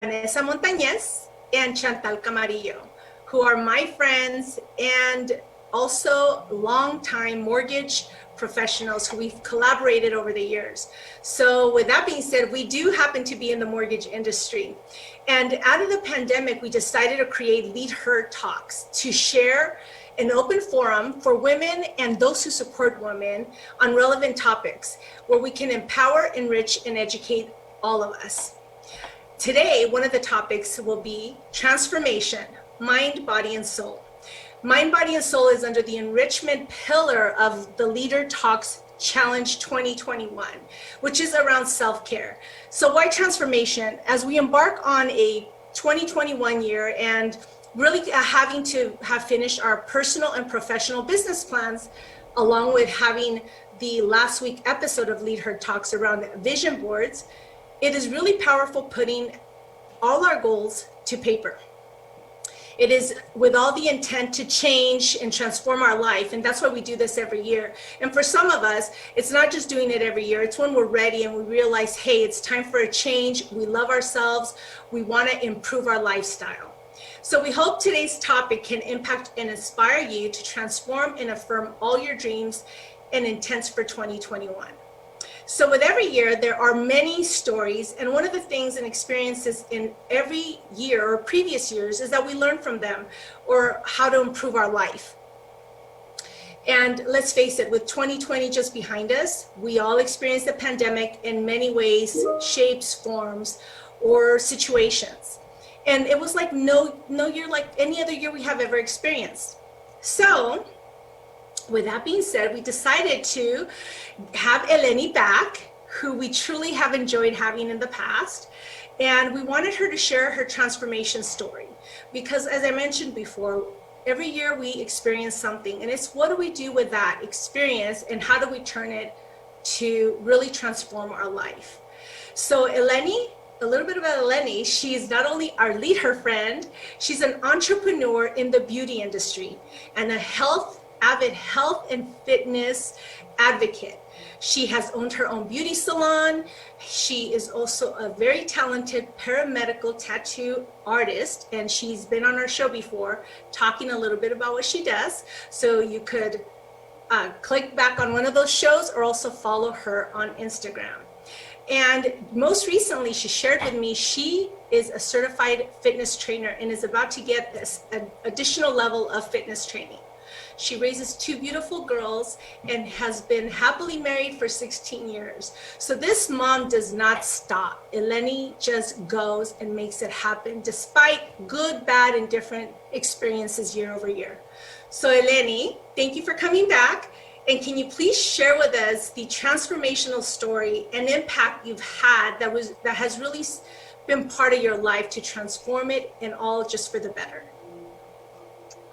Vanessa Montañez and Chantal Camarillo, who are my friends and also longtime mortgage professionals who we've collaborated over the years. So with that being said, we do happen to be in the mortgage industry. And out of the pandemic, we decided to create LeadHerTalks to share an open forum for women and those who support women on relevant topics where we can empower, enrich, and educate all of us. Today, one of the topics will be transformation, mind, body, and soul. Mind, body, and soul is under the enrichment pillar of the LeadHerTalks Challenge 2021, which is around self-care. So why transformation? As we embark on a 2021 year and really having to have finished our personal and professional business plans, along with having the last week episode of LeadHerTalks around vision boards, it is really powerful putting all our goals to paper. It is with all the intent to change and transform our life. And that's why we do this every year. And for some of us, it's not just doing it every year. It's when we're ready and we realize, hey, it's time for a change. We love ourselves. We want to improve our lifestyle. So we hope today's topic can impact and inspire you to transform and affirm all your dreams and intents for 2021. So with every year, there are many stories, and one of the things and experiences in every year or previous years is that we learn from them or how to improve our life. And let's face it, with 2020 just behind us, we all experienced the pandemic in many ways, shapes, forms, or situations. And it was like no year like any other year we have ever experienced. So with that being said, we decided to have Elleni back, who we truly have enjoyed having in the past. And we wanted her to share her transformation story. Because as I mentioned before, every year we experience something. And it's what do we do with that experience and how do we turn it to really transform our life? So Elleni, a little bit about Elleni, she's not only our LeadHER friend, she's an entrepreneur in the beauty industry and a avid health and fitness advocate. She has owned her own beauty salon. She is also a very talented paramedical tattoo artist, and she's been on our show before talking a little bit about what she does. So you could click back on one of those shows or also follow her on Instagram. And most recently, she shared with me she is a certified fitness trainer and is about to get an additional level of fitness training. She raises two beautiful girls and has been happily married for 16 years. So this mom does not stop. Elleni just goes and makes it happen despite good, bad, and different experiences year over year. So Elleni, thank you for coming back. And can you please share with us the transformational story and impact you've had that has really been part of your life to transform it and all just for the better?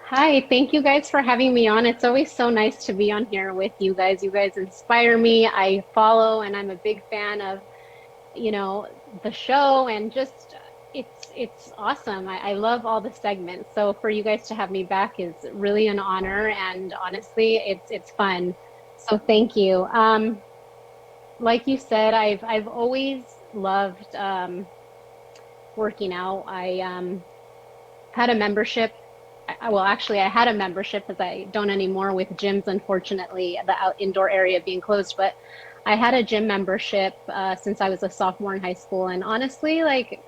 Hi, thank you guys for having me on. It's always so nice to be on here with you guys. You guys inspire me. I follow and I'm a big fan of, the show and just it's awesome. I love all the segments. So for you guys to have me back is really an honor, and honestly, it's fun. So thank you. Like you said, I've always loved working out. I had a membership. I had a membership, because I don't anymore with gyms, unfortunately, the indoor area being closed. But I had a gym membership since I was a sophomore in high school. And honestly, like,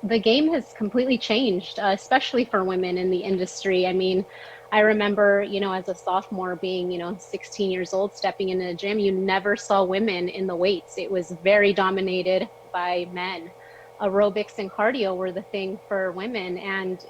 the game has completely changed, especially for women in the industry. I mean, I remember, as a sophomore being, 16 years old, stepping into a gym, you never saw women in the weights. It was very dominated by men. Aerobics and cardio were the thing for women. And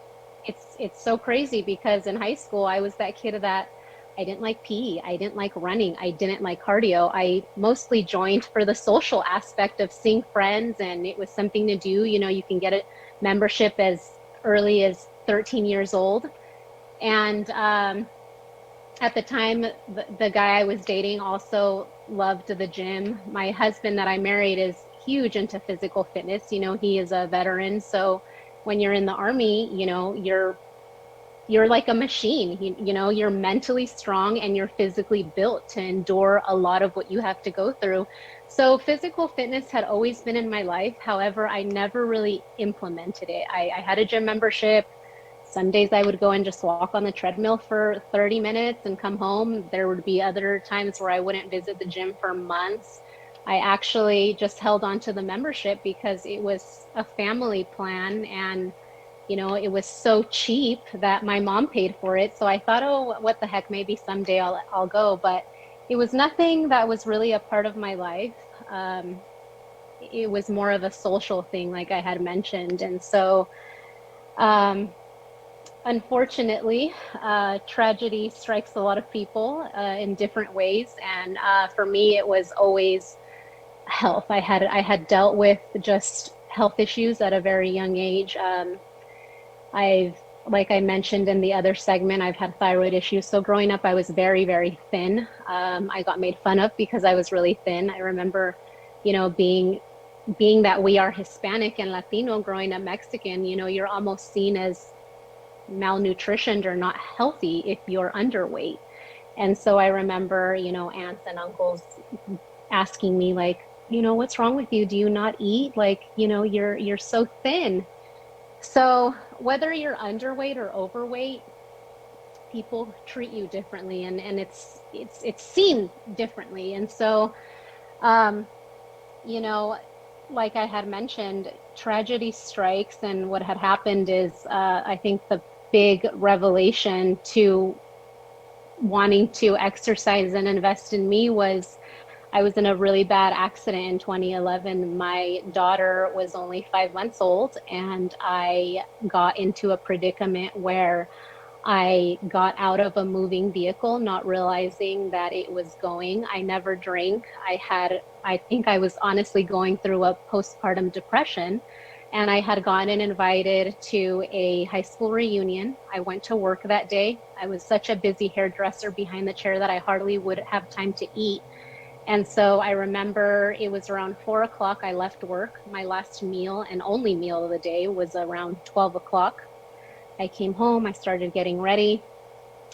it's so crazy, because in high school, I was that kid that I didn't like PE, I didn't like running, I didn't like cardio. I mostly joined for the social aspect of seeing friends, and it was something to do. You can get a membership as early as 13 years old. And at the time, the guy I was dating also loved the gym. My husband that I married is huge into physical fitness. He is a veteran, so when you're in the Army, you're like a machine. You're mentally strong and you're physically built to endure a lot of what you have to go through. So physical fitness had always been in my life. However, I never really implemented it. I had a gym membership. Some days I would go and just walk on the treadmill for 30 minutes and come home. There would be other times where I wouldn't visit the gym for months. I actually just held on to the membership because it was a family plan, and it was so cheap that my mom paid for it. So I thought, oh, what the heck, maybe someday I'll go. But it was nothing that was really a part of my life. Um, it was more of a social thing, like I had mentioned. And so, um, unfortunately, tragedy strikes a lot of people in different ways. And for me, it was always health. I had dealt with just health issues at a very young age. Like I mentioned in the other segment, I've had thyroid issues. So growing up, I was very, very thin. I got made fun of because I was really thin. I remember, being that we are Hispanic and Latino, growing up Mexican, you're almost seen as malnutritioned or not healthy if you're underweight. And so I remember, aunts and uncles asking me like, what's wrong with you? Do you not eat? Like, you're so thin. So whether you're underweight or overweight, people treat you differently, and it's seen differently. And so, um, you know, like I had mentioned, tragedy strikes, and what had happened is, I think the big revelation to wanting to exercise and invest in me was I was in a really bad accident in 2011. My daughter was only 5 months old, and I got into a predicament where I got out of a moving vehicle, not realizing that it was going. I never drank. I think I was honestly going through a postpartum depression, and I had gotten invited to a high school reunion. I went to work that day. I was such a busy hairdresser behind the chair that I hardly would have time to eat. And so I remember it was around 4 o'clock. I left work. My last meal and only meal of the day was around 12 o'clock. I came home. I started getting ready.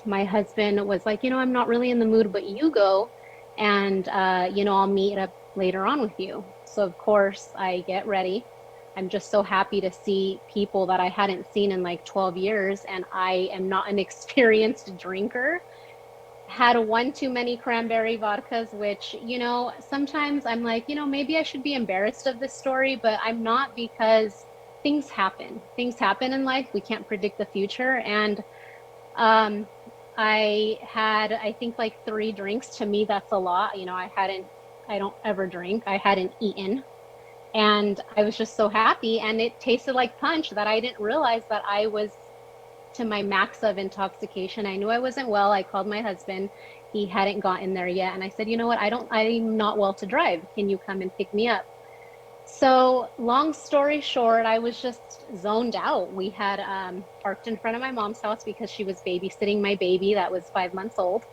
My husband was like, I'm not really in the mood, but you go, and, I'll meet up later on with you. So, of course, I get ready. I'm just so happy to see people that I hadn't seen in like 12 years. And I am not an experienced drinker. Had one too many cranberry vodkas, which, sometimes I'm like, maybe I should be embarrassed of this story, but I'm not, because things happen. Things happen in life. We can't predict the future. And um, I had, I think, like 3 drinks. To me, that's a lot. I don't ever drink. I hadn't eaten. And I was just so happy. And it tasted like punch that I didn't realize that I was to my max of intoxication. I knew I wasn't well. I called my husband. He hadn't gotten there yet. And I said, you know what? I'm not well to drive. Can you come and pick me up? So, long story short, I was just zoned out. We had parked in front of my mom's house because she was babysitting my baby that was 5 months old.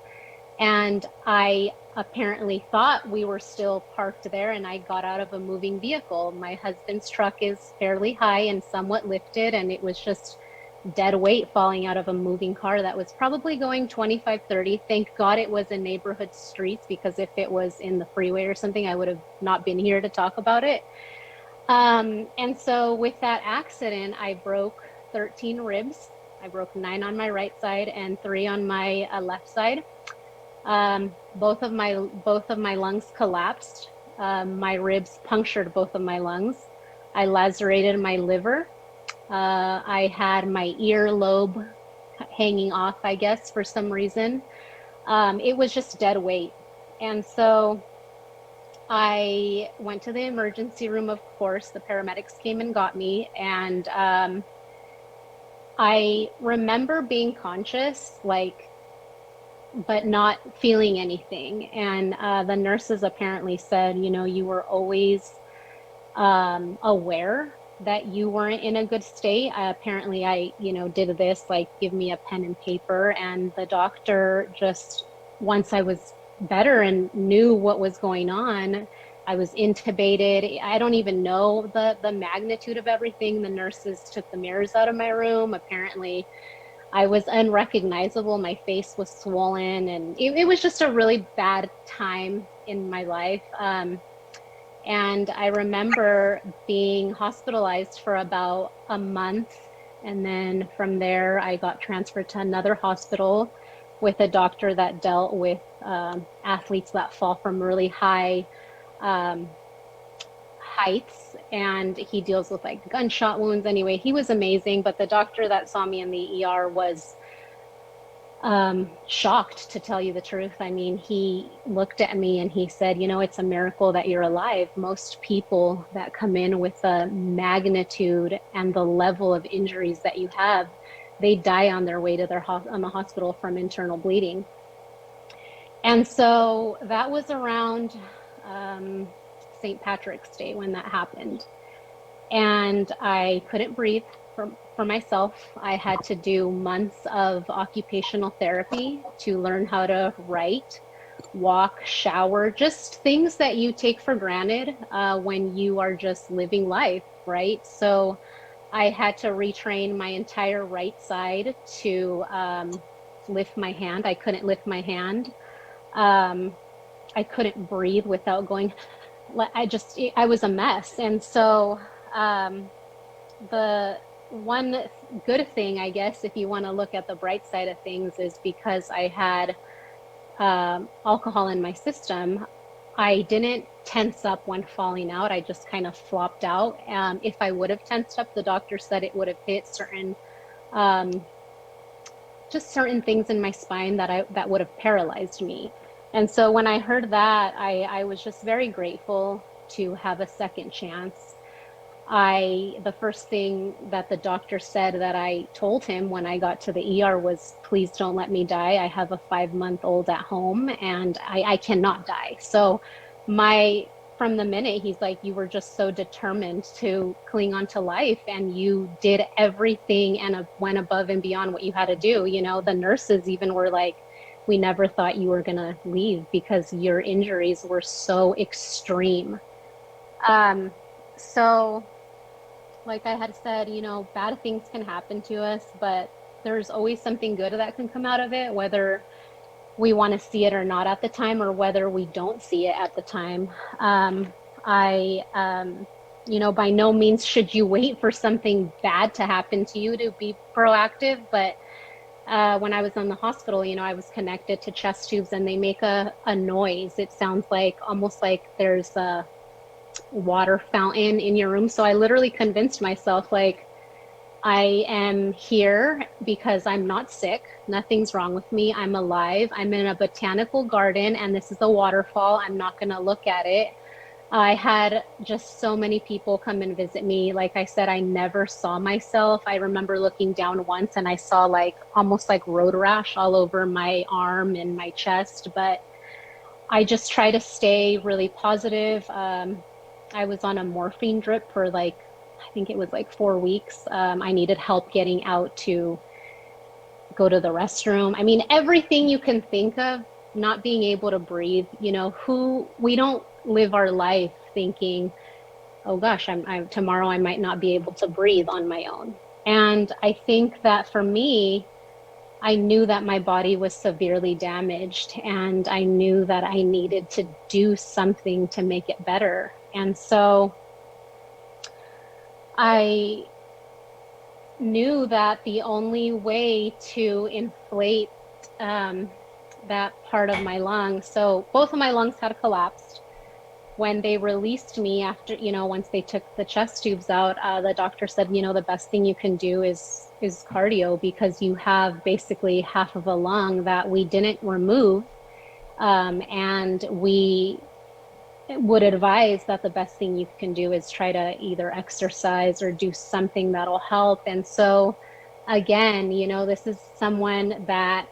And I apparently thought we were still parked there, and I got out of a moving vehicle. My husband's truck is fairly high and somewhat lifted, and it was just dead weight falling out of a moving car that was probably going 25, 30. Thank God it was in neighborhood streets, because if it was in the freeway or something, I would have not been here to talk about it. And so with that accident, I broke 13 ribs. I broke 9 on my right side and 3 on my left side. Both of my lungs collapsed. My ribs punctured both of my lungs. I lacerated my liver. I had my earlobe hanging off, I guess, for some reason. It was just dead weight. And so I went to the emergency room, of course. The paramedics came and got me. And I remember being conscious, like, but not feeling anything. And the nurses apparently said, you were always aware that you weren't in a good state. Apparently, I, did this, like, give me a pen and paper. And the doctor just, once I was better and knew what was going on, I was intubated. I don't even know the magnitude of everything. The nurses took the mirrors out of my room. Apparently, I was unrecognizable. My face was swollen, and it was just a really bad time in my life. And I remember being hospitalized for about a month. And then from there, I got transferred to another hospital with a doctor that dealt with athletes that fall from really high um, heights. And he deals with like gunshot wounds. Anyway, he was amazing. But the doctor that saw me in the ER was shocked, to tell you the truth. I mean, he looked at me and he said, you know, it's a miracle that you're alive. Most people that come in with the magnitude and the level of injuries that you have, they die on their way to on the hospital from internal bleeding. And so that was around St. Patrick's Day when that happened. And I couldn't breathe for myself. I had to do months of occupational therapy to learn how to write, walk, shower, just things that you take for granted when you are just living life, right? So I had to retrain my entire right side to lift my hand. I couldn't lift my hand. Um, I couldn't breathe without going. I was a mess. And so, the one good thing, I guess, if you want to look at the bright side of things, is because I had alcohol in my system, I didn't tense up when falling out. I just kind of flopped out. If I would have tensed up, the doctor said it would have hit um, just certain things in my spine that would have paralyzed me. And so when I heard that, I was just very grateful to have a second chance. The first thing that the doctor said that I told him when I got to the ER was, please don't let me die. I have a 5-month-old at home and I cannot die. So from the minute, he's like, you were just so determined to cling on to life and you did everything and went above and beyond what you had to do. You know, the nurses even were like, we never thought you were going to leave because your injuries were so extreme. So like I had said, you know, bad things can happen to us, but there's always something good that can come out of it, whether we want to see it or not at the time, or whether we don't see it at the time. I, you know, by no means should you wait for something bad to happen to you to be proactive. But when I was in the hospital, you know, I was connected to chest tubes and they make a noise. It sounds like almost like there's a water fountain in your room. So I literally convinced myself, like, I am here because I'm not sick. Nothing's wrong with me. I'm alive. I'm in a botanical garden and this is a waterfall. I'm not going to look at it. I had just so many people come and visit me. Like I said, I never saw myself. I remember looking down once and I saw like almost like road rash all over my arm and my chest. But I just try to stay really positive. I was on a morphine drip for like, I think it was like 4 weeks. I needed help getting out to go to the restroom. I mean, everything you can think of, not being able to breathe, you know, we don't live our life thinking, oh gosh, tomorrow I might not be able to breathe on my own. And I think that for me, I knew that my body was severely damaged and I knew that I needed to do something to make it better. And so I knew that the only way to inflate that part of my lungs, so both of my lungs had collapsed. When they released me after, you know, once they took the chest tubes out, the doctor said, you know, the best thing you can do is cardio because you have basically half of a lung that we didn't remove. And we would advise that the best thing you can do is try to either exercise or do something that'll help. And so again, you know, this is someone that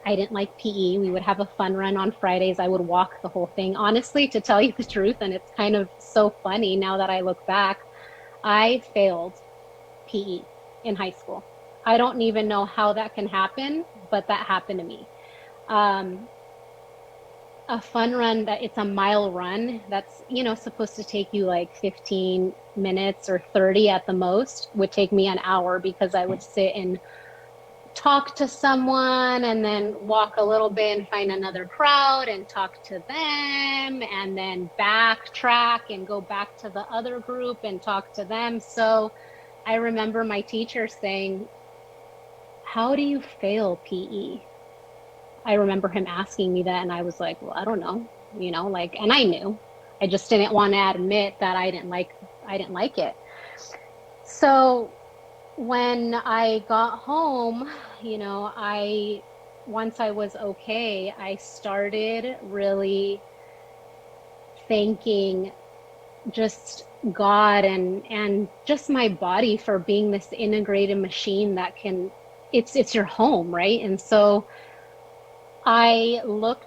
I didn't like PE. We would have a fun run on Fridays. I would walk the whole thing. Honestly, to tell you the truth, and it's kind of so funny now that I look back, I failed PE in high school. I don't even know how that can happen, but that happened to me. A fun run, that it's a mile run that's, you know, supposed to take you like 15 minutes or 30 at the most, would take me an hour because I would sit in talk to someone and then walk a little bit and find another crowd and talk to them and then backtrack and go back to the other group and talk to them. So I remember my teacher saying, "How do you fail PE?" I remember him asking me that, and I was like, "Well, I don't know," like, and I knew. I just didn't want to admit that I didn't like it. So when I got home, once I was okay, I started really thanking just God and just my body for being this integrated machine that it's your home, right? And so I look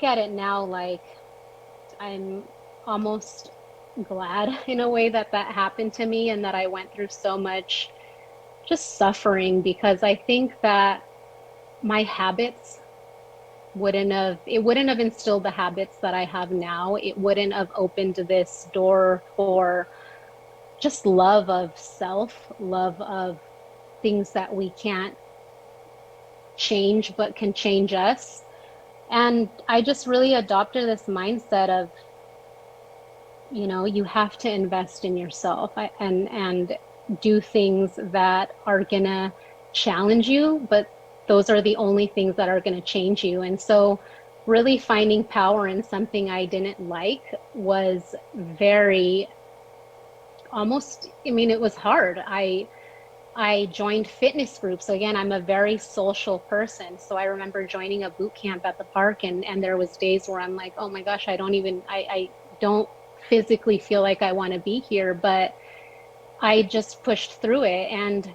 at it now like I'm almost glad in a way that that happened to me and that I went through so much just suffering, because I think that my habits wouldn't have instilled the habits that I have now. It wouldn't have opened this door for just love of self, love of things that we can't change but can change us. And I just really adopted this mindset of, you have to invest in yourself, and do things that are gonna challenge you, but those are the only things that are gonna change you. And so really finding power in something I didn't like was very almost, I mean, it was hard. I joined fitness groups. So again, I'm a very social person. So I remember joining a boot camp at the park, and there was days where I'm like, oh my gosh, I don't physically feel like I want to be here, but I just pushed through it. And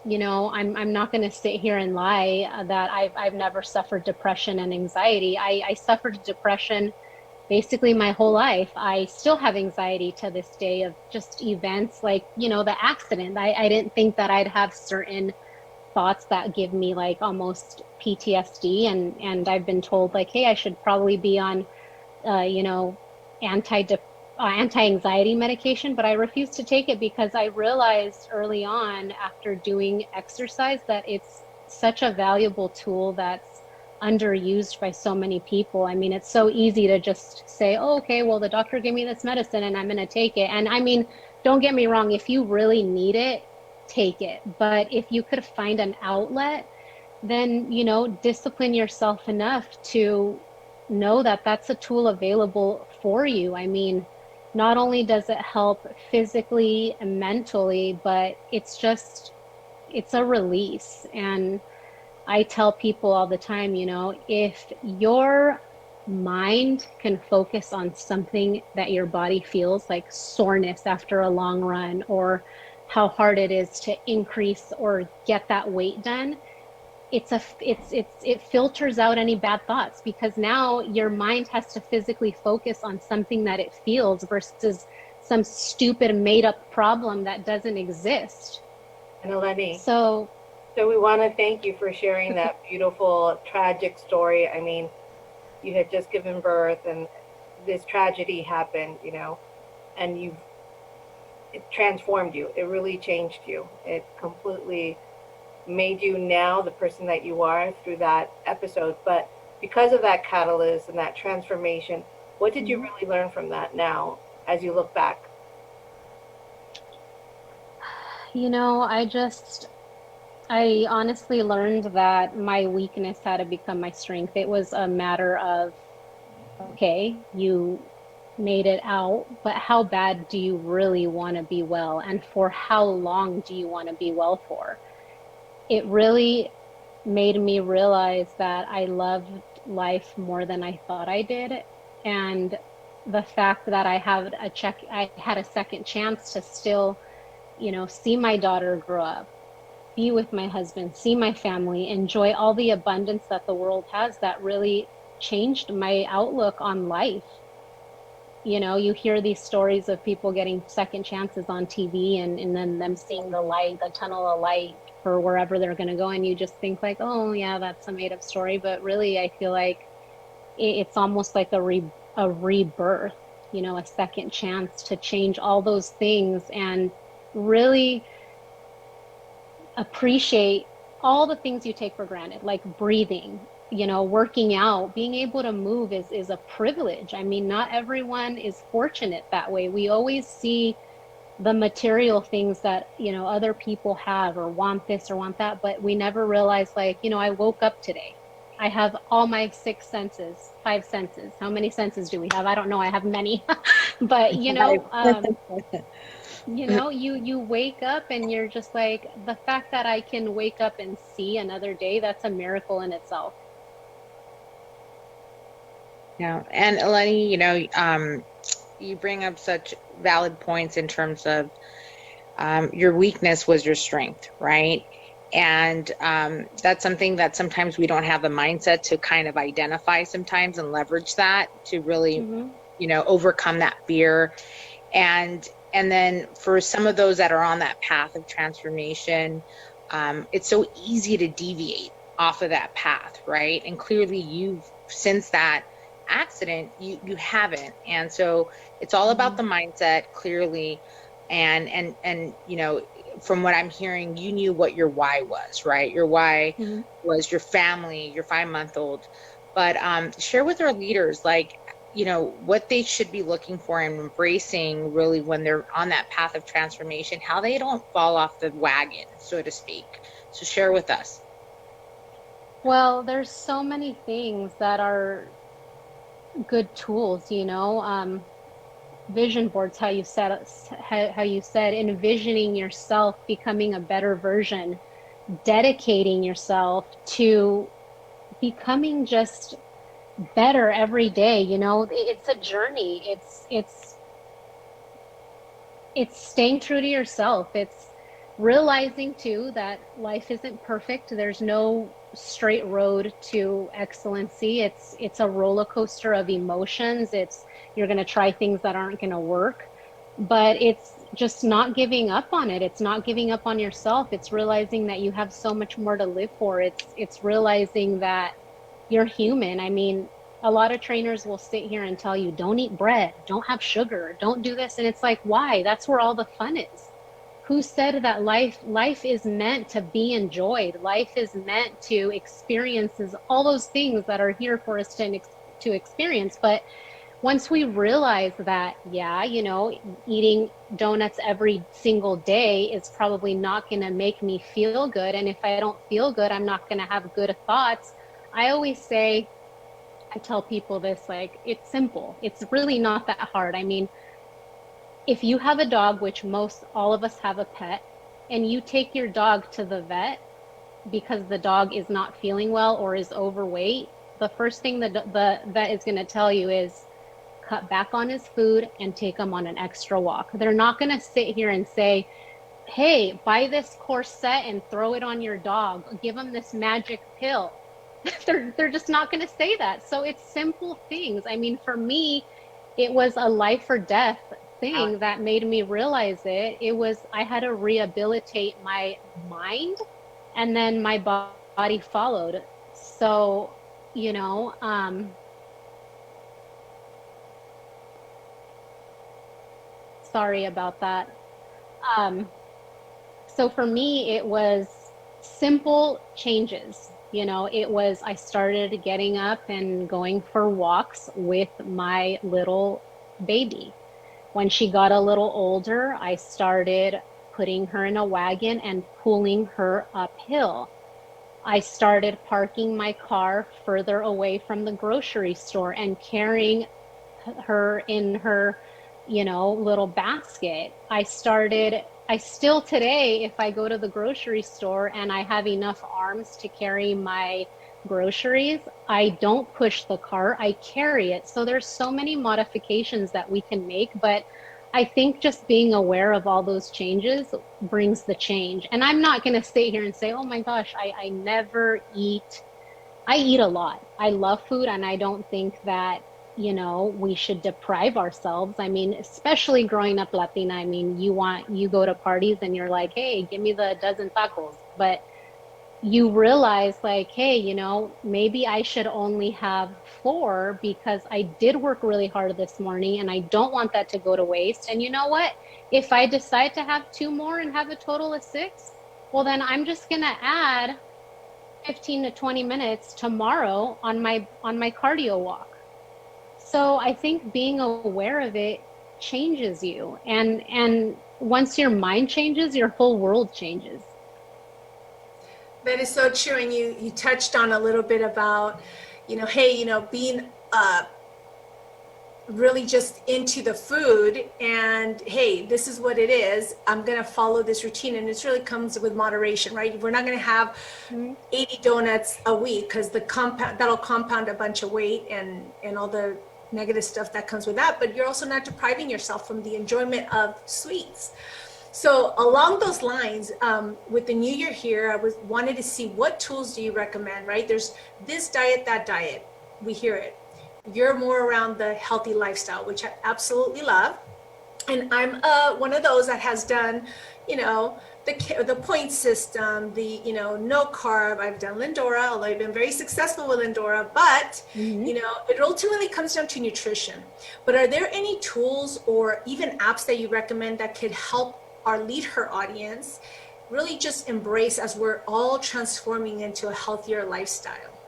I'm not going to sit here and lie that I've never suffered depression and anxiety. I suffered depression basically my whole life. I still have anxiety to this day of just events like, the accident. I didn't think that I'd have certain thoughts that give me like almost PTSD, and I've been told like, hey, I should probably be on, anti anti-anxiety medication, but I refused to take it because I realized early on after doing exercise that it's such a valuable tool that's underused by so many people. I mean, it's so easy to just say, oh, okay, well, the doctor gave me this medicine and I'm going to take it. And I mean, don't get me wrong, if you really need it, take it. But if you could find an outlet, then, discipline yourself enough to know that that's a tool available for you. I mean, not only does it help physically and mentally, but it's a release. And I tell people all the time, if your mind can focus on something that your body feels, like soreness after a long run, or how hard it is to increase or get that weight done, it filters out any bad thoughts, because now your mind has to physically focus on something that it feels versus some stupid made up problem that doesn't exist. And Elleni, So so we want to thank you for sharing that beautiful, tragic story. I mean, you had just given birth and this tragedy happened, and it transformed you. It really changed you. It completely made you now the person that you are through that episode. But because of that catalyst and that transformation, what did you really learn from that now as you look back? I honestly learned that my weakness had to become my strength. It was a matter of, okay, you made it out, but how bad do you really want to be well? And for how long do you want to be well for? It really made me realize that I loved life more than I thought I did. And the fact that I had a second chance to still, see my daughter grow up, be with my husband, see my family, enjoy all the abundance that the world has, that really changed my outlook on life. You hear these stories of people getting second chances on TV, and then them seeing the tunnel of light for wherever they're going to go. And you just think like, oh yeah, that's a made up story. But really, I feel like it's almost like a rebirth, a second chance to change all those things and really appreciate all the things you take for granted, like breathing, you know, working out, being able to move is a privilege. I mean, not everyone is fortunate that way. We always see the material things that, you know, other people have or want this or want that, but we never realize, like, you know, I woke up today. I have all my six senses, five senses. How many senses do we have? I don't know. I have many. But, you know, you wake up and you're just like, the fact that I can wake up and see another day, that's a miracle in itself. Yeah. And Elleni, you bring up such valid points in terms of your weakness was your strength, right? And that's something that sometimes we don't have the mindset to kind of identify sometimes and leverage that to really, Hmm. overcome that fear. And then for some of those that are on that path of transformation, it's so easy to deviate off of that path, right? And clearly you've, since that accident, you haven't. And so it's all about the mindset, clearly. And from what I'm hearing, you knew what your why was, right? Your why Hmm. was your family, your 5-month-old. But share with our leaders, like, what they should be looking for and embracing really when they're on that path of transformation, how they don't fall off the wagon, so to speak. So share with us. Well, there's so many things that are good tools, you know. Vision boards, how you said envisioning yourself becoming a better version, dedicating yourself to becoming just better every day. You know, it's a journey. It's staying true to yourself. It's realizing too that life isn't perfect. There's no straight road to excellency. It's a roller coaster of emotions. It's You're going to try things that aren't going to work, but it's just not giving up on it. It's not giving up on yourself. It's realizing that you have so much more to live for. It's realizing that you're human. I mean, a lot of trainers will sit here and tell you, don't eat bread, don't have sugar, don't do this. And it's like, why? That's where all the fun is. Who said that life is meant to be enjoyed? Life is meant to experiences all those things that are here for us to experience. But once we realize that, yeah, you know, eating donuts every single day is probably not going to make me feel good. And if I don't feel good, I'm not going to have good thoughts. I always say, I tell people this, like, it's simple. It's really not that hard. I mean, if you have a dog, which most all of us have a pet, and you take your dog to the vet because the dog is not feeling well or is overweight, the first thing the vet is going to tell you is cut back on his food and take him on an extra walk. They're not going to sit here and say, hey, buy this corset and throw it on your dog, give him this magic pill. They're just not going to say that. So it's simple things. I mean, for me, it was a life or death thing that made me realize it. It was, I had to rehabilitate my mind, and then my body followed. So, you know, sorry about that. Um, so for me, it was simple changes. You know, it was, I started getting up and going for walks with my little baby. When she got a little older, I started putting her in a wagon and pulling her uphill. I started parking my car further away from the grocery store and carrying her in her, you know, little basket. I still today, if I go to the grocery store and I have enough arms to carry my groceries, I don't push the cart, I carry it. So there's so many modifications that we can make, but I think just being aware of all those changes brings the change. And I'm not going to sit here and say, oh my gosh, I never eat. I eat a lot. I love food, and I don't think that, you know, we should deprive ourselves. I mean, especially growing up Latina, I mean, you go to parties and you're like, hey, give me the dozen tacos. But you realize, like, hey, you know, maybe I should only have four because I did work really hard this morning and I don't want that to go to waste. And you know what? If I decide to have two more and have a total of six, well, then I'm just going to add 15 to 20 minutes tomorrow on my cardio walk. So I think being aware of it changes you. And once your mind changes, your whole world changes. That is so true. And you touched on a little bit about, hey, being really just into the food, and hey, this is what it is. I'm going to follow this routine. And it really comes with moderation, right? We're not going to have 80 donuts a week, because that'll compound a bunch of weight and all the negative stuff that comes with that. But you're also not depriving yourself from the enjoyment of sweets. So along those lines, with the new year here, I wanted to see what tools do you recommend, right? There's this diet, that diet. We hear it. You're more around the healthy lifestyle, which I absolutely love. And I'm one of those that has done, the point system, the, no carb. I've done Lindora, although I've been very successful with Lindora, but, it ultimately comes down to nutrition. But are there any tools or even apps that you recommend that could help our LeadHER audience really just embrace as we're all transforming into a healthier lifestyle?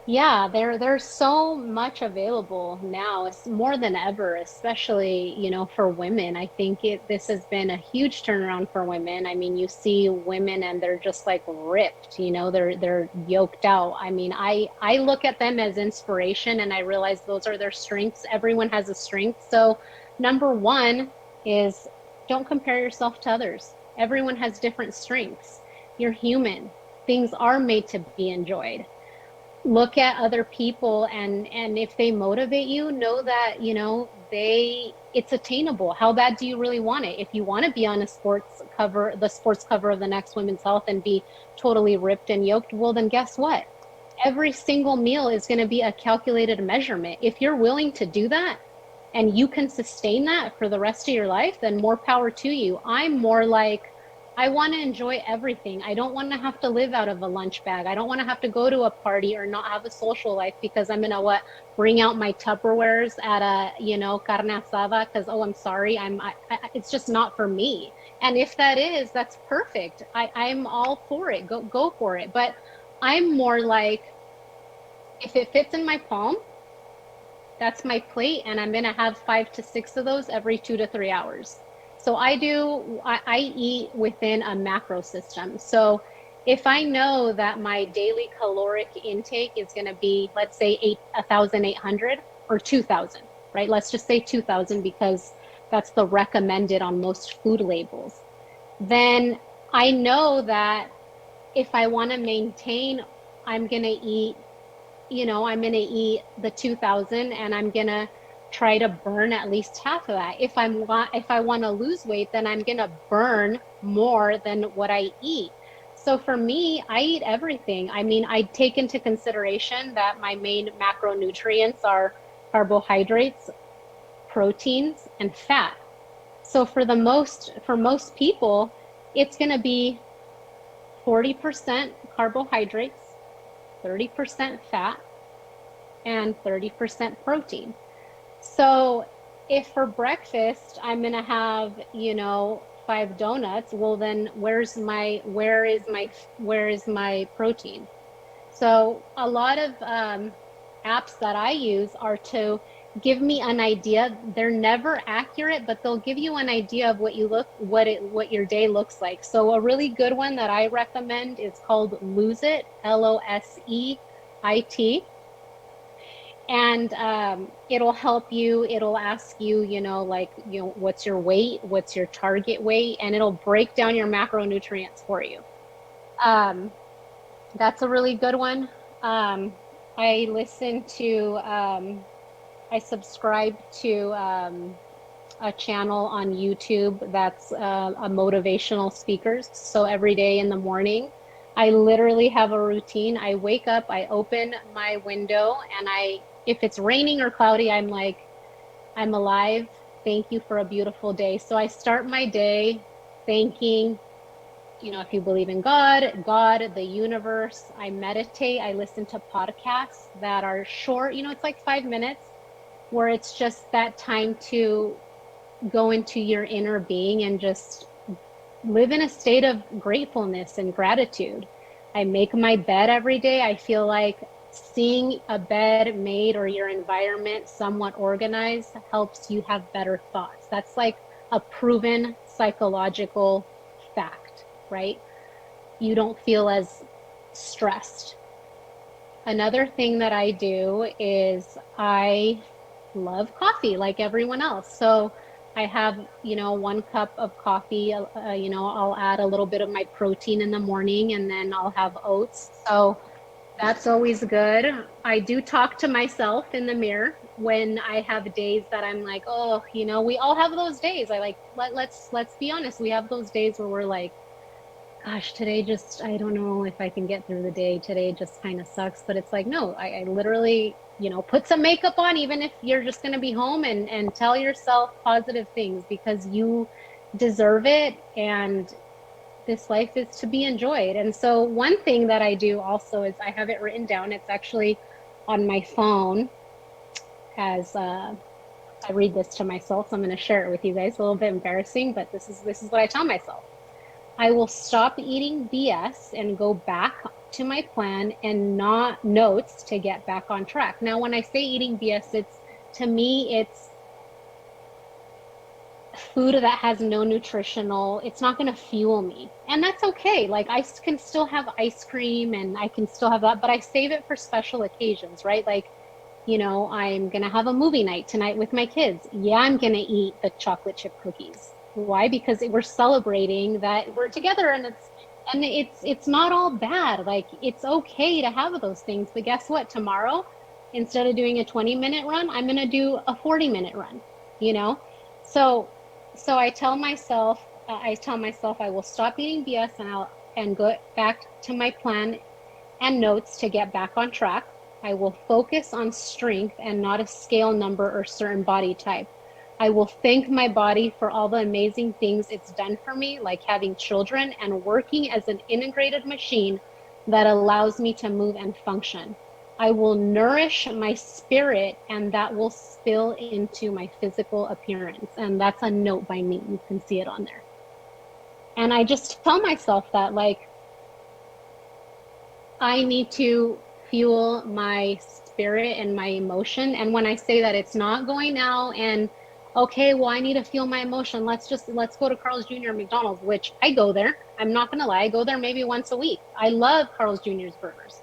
Yeah, there's so much available now. It's more than ever, especially, for women. I think this has been a huge turnaround for women. I mean, you see women and they're just like ripped, they're yoked out. I mean, I look at them as inspiration, and I realize those are their strengths. Everyone has a strength. So number one is, don't compare yourself to others. Everyone has different strengths. You're human. Things are made to be enjoyed. Look at other people, and if they motivate you, know that it's attainable. How bad do you really want it? If you want to be on the sports cover of the next Women's Health and be totally ripped and yoked, well, then guess what? Every single meal is going to be a calculated measurement. If you're willing to do that and you can sustain that for the rest of your life, then more power to you. I'm more like, I want to enjoy everything. I don't want to have to live out of a lunch bag. I don't want to have to go to a party or not have a social life because I'm gonna bring out my Tupperwares at a carne asada because, oh, I'm sorry, it's just not for me. And if that is, that's perfect. I'm all for it. Go for it. But I'm more like, if it fits in my palm, that's my plate, and I'm gonna have 5 to 6 of those every 2 to 3 hours. So I eat within a macro system. So if I know that my daily caloric intake is going to be, let's say 1,800 or 2,000, right? Let's just say 2,000 because that's the recommended on most food labels. Then I know that if I want to maintain, I'm going to eat, the 2,000, and I'm going to try to burn at least half of that. If I want to lose weight, then I'm going to burn more than what I eat. So for me, I eat everything. I mean, I take into consideration that my main macronutrients are carbohydrates, proteins, and fat. So for most people, it's going to be 40% carbohydrates, 30% fat, and 30% protein. So if for breakfast I'm going to have, 5 donuts, well then where is my protein? So a lot of apps that I use are to give me an idea. They're never accurate, but they'll give you an idea of what your day looks like. So a really good one that I recommend is called Lose It, LOSEIT. And it'll help you. It'll ask you, what's your weight, what's your target weight, and it'll break down your macronutrients for you. That's a really good one. I subscribe to a channel on YouTube that's a motivational speakers. So every day in the morning, I literally have a routine. I wake up, I open my window, and if it's raining or cloudy, I'm like, I'm alive. Thank you for a beautiful day. So I start my day thanking, if you believe in God, the universe. I meditate. I listen to podcasts that are short. It's like 5 minutes, where it's just that time to go into your inner being and just live in a state of gratefulness and gratitude. I make my bed every day. I feel like seeing a bed made or your environment somewhat organized helps you have better thoughts. That's like a proven psychological fact, right? You don't feel as stressed. Another thing that I do is I love coffee like everyone else. So I have, 1 cup of coffee. I'll add a little bit of my protein in the morning and then I'll have oats. So that's always good. I do talk to myself in the mirror when I have days that I'm like, oh, we all have those days. I like let's be honest. We have those days where we're like, gosh, today just, I don't know if I can get through the day. Today just kind of sucks. But it's like, no, I literally, put some makeup on, even if you're just going to be home, and tell yourself positive things because you deserve it. And this life is to be enjoyed. And so one thing that I do also is I have it written down. It's actually on my phone as I read this to myself. So I'm going to share it with you guys. A little bit embarrassing, but this is what I tell myself. I will stop eating BS and go back to my plan and not notes to get back on track. Now, when I say eating BS, to me, it's food that has no nutritional, it's not going to fuel me. And that's okay. Like I can still have ice cream and I can still have that, but I save it for special occasions, right? Like, I'm going to have a movie night tonight with my kids. Yeah, I'm going to eat the chocolate chip cookies. Why? Because we're celebrating that we're together, and it's not all bad. Like it's okay to have those things. But guess what? Tomorrow, instead of doing a 20-minute run, I'm gonna do a 40-minute run. You know, so I tell myself I will stop eating BS and go back to my plan and notes to get back on track. I will focus on strength and not a scale number or certain body type. I will thank my body for all the amazing things it's done for me, like having children and working as an integrated machine that allows me to move and function. I will nourish my spirit, and that will spill into my physical appearance. And that's a note by me. You can see it on there. And I just tell myself that, like, I need to fuel my spirit and my emotion. And when I say that, it's not going out and okay, well, I need to feel my emotion. Let's go to Carl's Jr. McDonald's, which I go there. I'm not going to lie. I go there maybe once a week. I love Carl's Jr.'s burgers,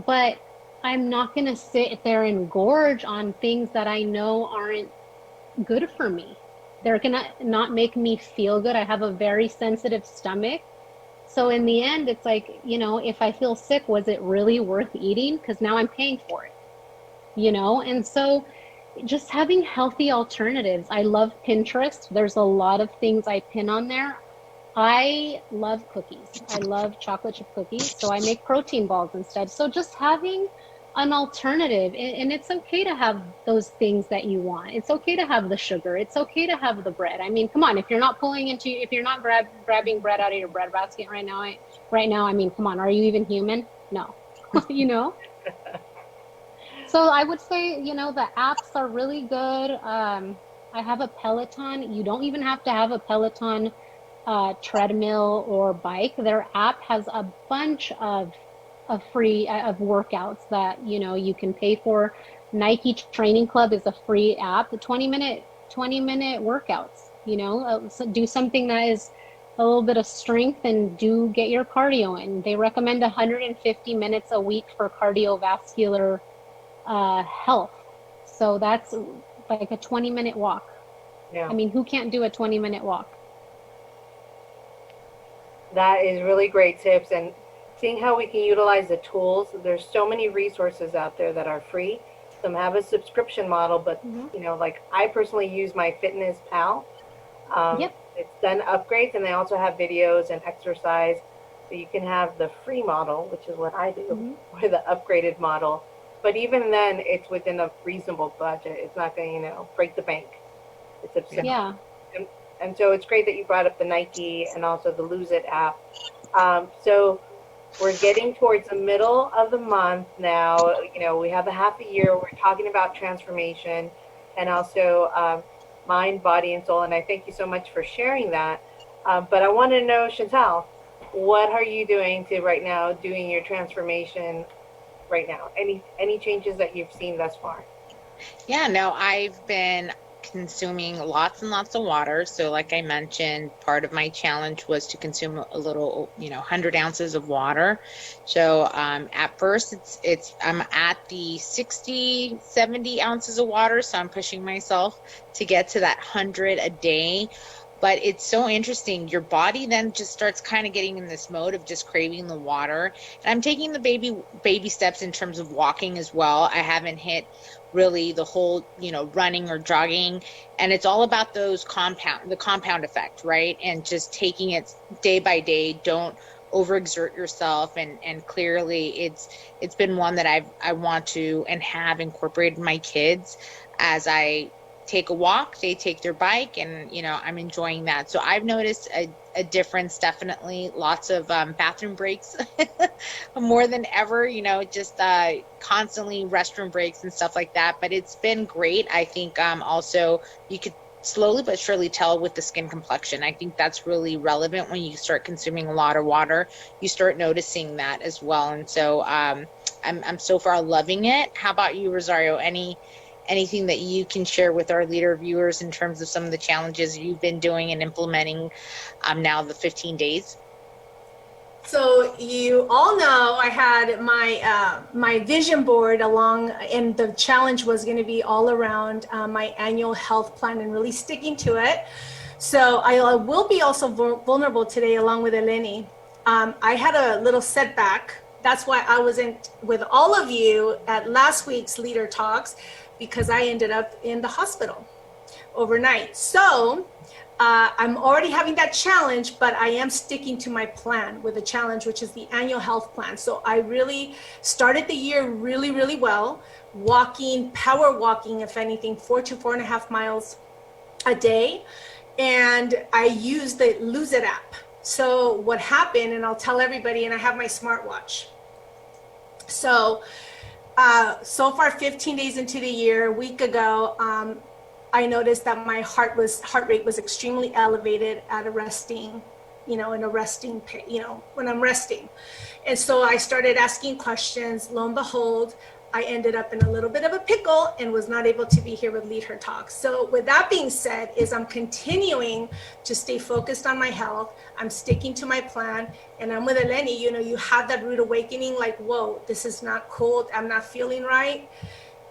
but I'm not going to sit there and gorge on things that I know aren't good for me. They're going to not make me feel good. I have a very sensitive stomach. So in the end, it's like, if I feel sick, was it really worth eating? Because now I'm paying for it, and so just having healthy alternatives. I love Pinterest. There's a lot of things I pin on there. I love cookies. I love chocolate chip cookies. So I make protein balls instead. So just having an alternative, and it's okay to have those things that you want. It's okay to have the sugar. It's okay to have the bread. I mean, come on, if you're not grabbing bread out of your bread basket right now, I mean, come on, are you even human? No, So I would say, the apps are really good. I have a Peloton. You don't even have to have a Peloton treadmill or bike. Their app has a bunch of free of workouts that, you can pay for. Nike Training Club is a free app. The 20-minute workouts, so do something that is a little bit of strength and get your cardio in. They recommend 150 minutes a week for cardiovascular health. So that's like a 20-minute walk. Yeah. I mean, who can't do a 20-minute walk? That is really great tips. And seeing how we can utilize the tools, there's so many resources out there that are free. Some have a subscription model, but like I personally use my Fitness Pal. Yep. It's done upgrades, and they also have videos and exercise. So you can have the free model, which is what I do, or the upgraded model. But even then, it's within a reasonable budget. It's not going to, break the bank. It's absurd. Yeah. And so it's great that you brought up the Nike and also the Lose It app. So we're getting towards the middle of the month now. We have a half a year. We're talking about transformation and also mind, body, and soul. And I thank you so much for sharing that. But I want to know, Chantal, what are you doing to right now doing your transformation right now? Any changes that you've seen thus far? Yeah, no, I've been consuming lots and lots of water. So, like I mentioned, part of my challenge was to consume a little, 100 ounces of water. So, at first, I'm at the 60, 70 ounces of water. So, I'm pushing myself to get to that 100 a day. But it's so interesting. Your body then just starts kind of getting in this mode of just craving the water. And I'm taking the baby steps in terms of walking as well. I haven't hit really the whole, running or jogging. And it's all about the compound effect, right? And just taking it day by day. Don't overexert yourself. And clearly it's been one that I want to and have incorporated my kids as I take a walk, they take their bike, and I'm enjoying that. So I've noticed a difference, definitely. Lots of bathroom breaks more than ever, just constantly restroom breaks and stuff like that. But it's been great. I think also you could slowly but surely tell with the skin complexion. I think that's really relevant when you start consuming a lot of water. You start noticing that as well. And so I'm so far loving it. How about you, Rosario? Anything that you can share with our leader viewers in terms of some of the challenges you've been doing and implementing now the 15 days? So you all know I had my vision board along, and the challenge was going to be all around my annual health plan and really sticking to it. So I will be also vulnerable today along with Elleni. I had a little setback. That's why I wasn't with all of you at last week's Leader Talks, because I ended up in the hospital overnight. So I'm already having that challenge, but I am sticking to my plan with the challenge, which is the annual health plan. So I really started the year really, really well, power walking, if anything, 4 to 4.5 miles a day. And I used the Lose It app. So what happened, and I'll tell everybody, and I have my smartwatch. So far 15 days into the year, a week ago, I noticed that my heart rate was extremely elevated at when I'm resting. And so I started asking questions. Lo and behold, I ended up in a little bit of a pickle and was not able to be here with LeadHerTalks. So with that being said, I'm continuing to stay focused on my health. I'm sticking to my plan, and I'm with Elleni. You have that rude awakening, like, whoa, this is not cool. I'm not feeling right.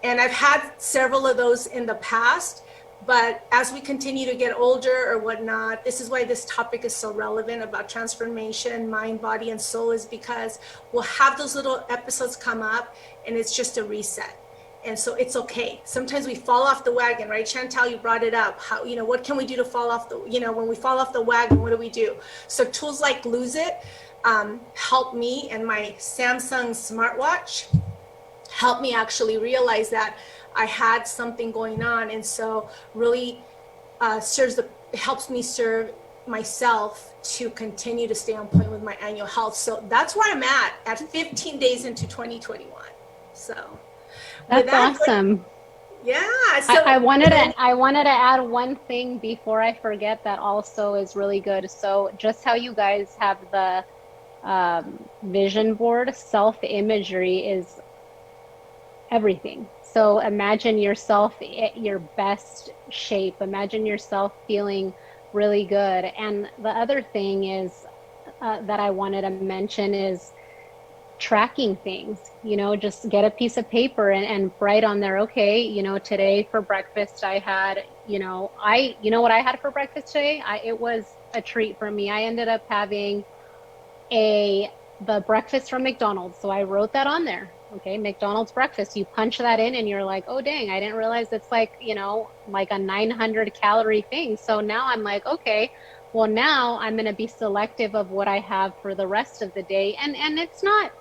And I've had several of those in the past. But as we continue to get older or whatnot, this is why this topic is so relevant about transformation, mind, body, and soul, is because we'll have those little episodes come up and it's just a reset. And so it's okay. Sometimes we fall off the wagon, right? Chantal, you brought it up. How, what can we do to fall off when we fall off the wagon, what do we do? So tools like Lose It help me, and my Samsung smartwatch helped me actually realize that I had something going on. And so really helps me serve myself to continue to stay on point with my annual health. So that's where I'm at 15 days into 2021. So That's awesome. Yeah. So I wanted to add one thing before I forget that also is really good. So just how you guys have the vision board, self-imagery is everything. So imagine yourself at your best shape. Imagine yourself feeling really good. And the other thing is that I wanted to mention is tracking things. Just get a piece of paper and write on there, okay, today for breakfast I had, what I had for breakfast today? It was a treat for me. I ended up having the breakfast from McDonald's. So I wrote that on there. Okay, McDonald's breakfast. You punch that in and you're like, oh dang, I didn't realize it's like a 900 calorie thing. So now I'm like, okay, well now I'm going to be selective of what I have for the rest of the day. And it's not,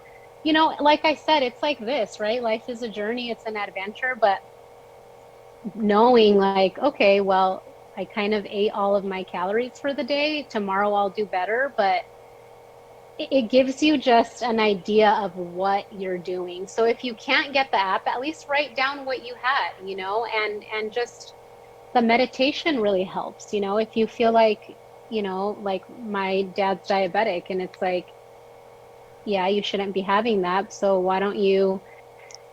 like I said, it's like this, right? Life is a journey, it's an adventure, but knowing like, okay, well, I kind of ate all of my calories for the day. Tomorrow I'll do better, but it gives you just an idea of what you're doing. So if you can't get the app, at least write down what you had, and just the meditation really helps. If you feel like, like my dad's diabetic, and it's like, yeah, you shouldn't be having that. So why don't you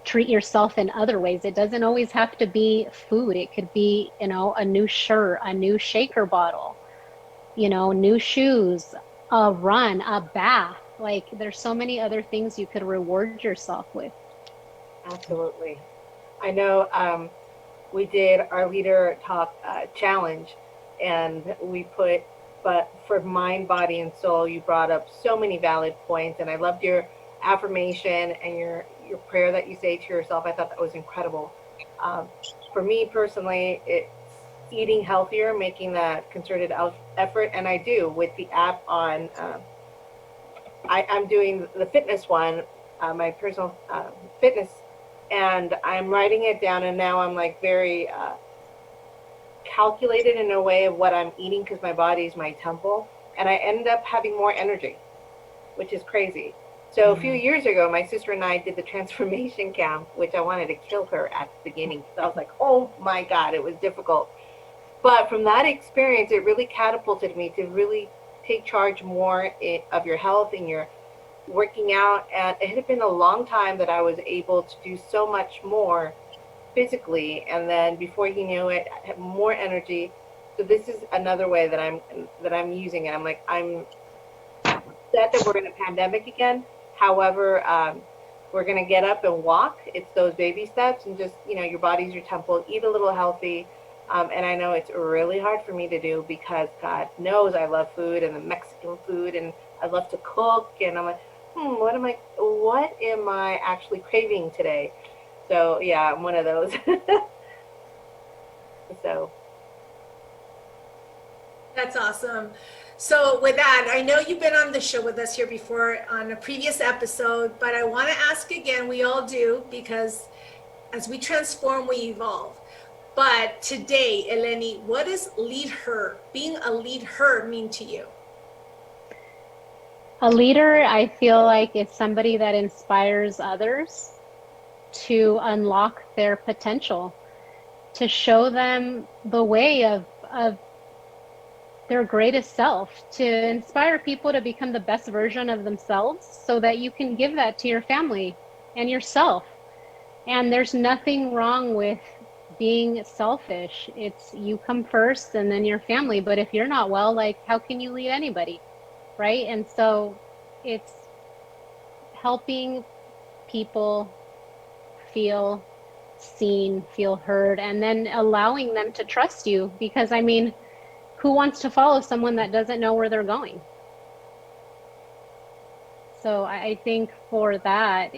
treat yourself in other ways? It doesn't always have to be food. It could be, a new shirt, a new shaker bottle, new shoes, a run, a bath. Like there's so many other things you could reward yourself with. Absolutely. I know we did our Leader Talk challenge, and we put, but for mind, body, and soul, you brought up so many valid points, and I loved your affirmation and your prayer that you say to yourself. I thought that was incredible. For me personally, it's eating healthier, making that concerted effort, and I do with the app on. I'm doing the fitness one, my personal fitness, and I'm writing it down, and now I'm like very calculated in a way of what I'm eating, because my body is my temple, and I end up having more energy, which is crazy. So a few years ago, my sister and I did the transformation camp, which I wanted to kill her at the beginning. So I was like, oh my God, it was difficult. But from that experience, it really catapulted me to really take charge more of your health and your working out. And it had been a long time that I was able to do so much more physically. And then before you knew it, I had more energy. So this is another way that I'm using it. I'm upset that we're in a pandemic again. However, we're going to get up and walk. It's those baby steps, and just, your body's your temple. Eat a little healthy. And I know it's really hard for me to do, because God knows I love food, and the Mexican food, and I love to cook. And I'm like, what am I actually craving today? So yeah, I'm one of those. So. That's awesome. So with that, I know you've been on the show with us here before on a previous episode, but I want to ask again, we all do, because as we transform, we evolve. But today, Elleni, what does LeadHER, being a LeadHER, mean to you? A leader, I feel like, is somebody that inspires others to unlock their potential, to show them the way of their greatest self, to inspire people to become the best version of themselves, so that you can give that to your family and yourself. And there's nothing wrong with being selfish. It's you come first and then your family. But if you're not well, like, how can you lead anybody? Right? And so it's helping people feel seen, feel heard, and then allowing them to trust you. Because who wants to follow someone that doesn't know where they're going? So I think for that,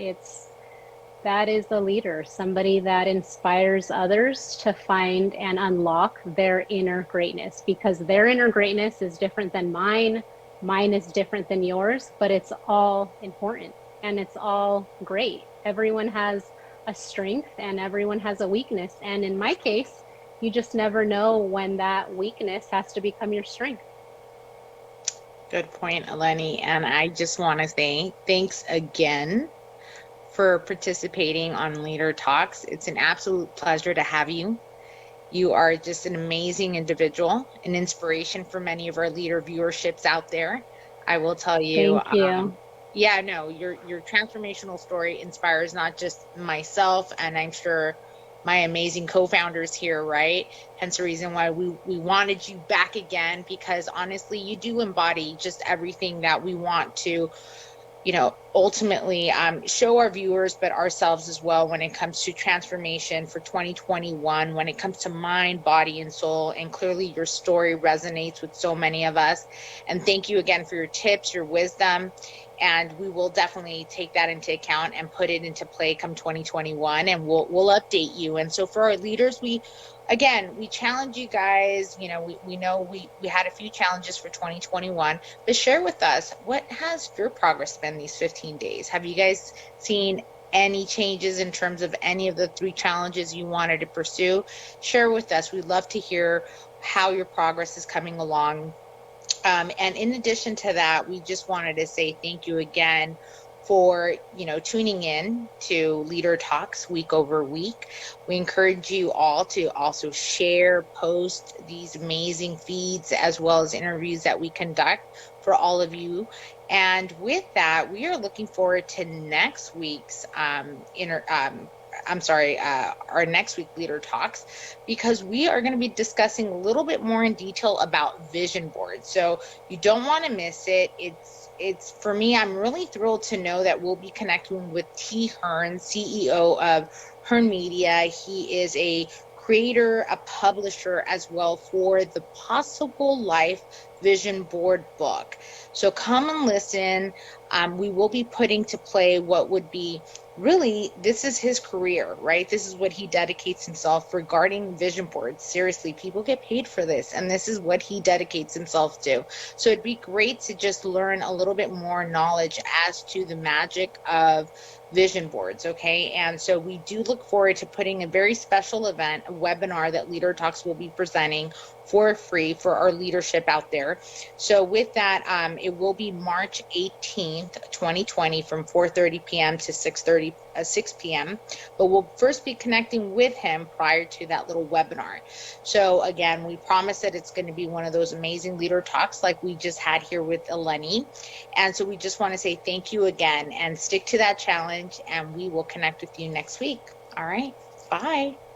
that is the leader, somebody that inspires others to find and unlock their inner greatness, because their inner greatness is different than mine. Mine is different than yours, but it's all important and it's all great. Everyone has a strength and everyone has a weakness. And in my case, you just never know when that weakness has to become your strength. Good point, Elleni. And I just want to say thanks again for participating on Leader Talks. It's an absolute pleasure to have you. You are just an amazing individual, an inspiration for many of our leader viewerships out there. I will tell you. Thank you. Your transformational story inspires not just myself, and I'm sure my amazing co-founders here, right? Hence the reason why we wanted you back again, because honestly, you do embody just everything that we want to, ultimately show our viewers, but ourselves as well, when it comes to transformation for 2021, when it comes to mind, body, and soul. And clearly your story resonates with so many of us. And thank you again for your tips, your wisdom. And we will definitely take that into account and put it into play come 2021, and we'll update you. And so for our leaders, we challenge you guys. We know we had a few challenges for 2021, but share with us, what has your progress been these 15 days? Have you guys seen any changes in terms of any of the 3 challenges you wanted to pursue? Share with us. We'd love to hear how your progress is coming along. And in addition to that, we just wanted to say thank you again for, tuning in to Leader Talks week over week. We encourage you all to also share, post these amazing feeds as well as interviews that we conduct for all of you. And with that, we are looking forward to next week's our next week Leader Talks, because we are going to be discussing a little bit more in detail about vision boards. So you don't want to miss it. It's for me, I'm really thrilled to know that we'll be connecting with T. Hearn, CEO of Hearn Media. He is a creator, a publisher as well for the Possible Life Vision Board book. So come and listen. We will be putting to play what would be really, this is his career, right? This is what he dedicates himself regarding vision boards. Seriously, people get paid for this, and this is what he dedicates himself to. So it'd be great to just learn a little bit more knowledge as to the magic of vision boards, okay? And so we do look forward to putting a very special event, a webinar that Leader Talks will be presenting for free for our leadership out there. So with that, it will be March 18th, 2020 from 4:30 p.m. to 6 p.m. But we'll first be connecting with him prior to that little webinar. So again, we promise that it's going to be one of those amazing Leader Talks like we just had here with Elleni. And so we just want to say thank you again and stick to that challenge, and we will connect with you next week. All right, bye.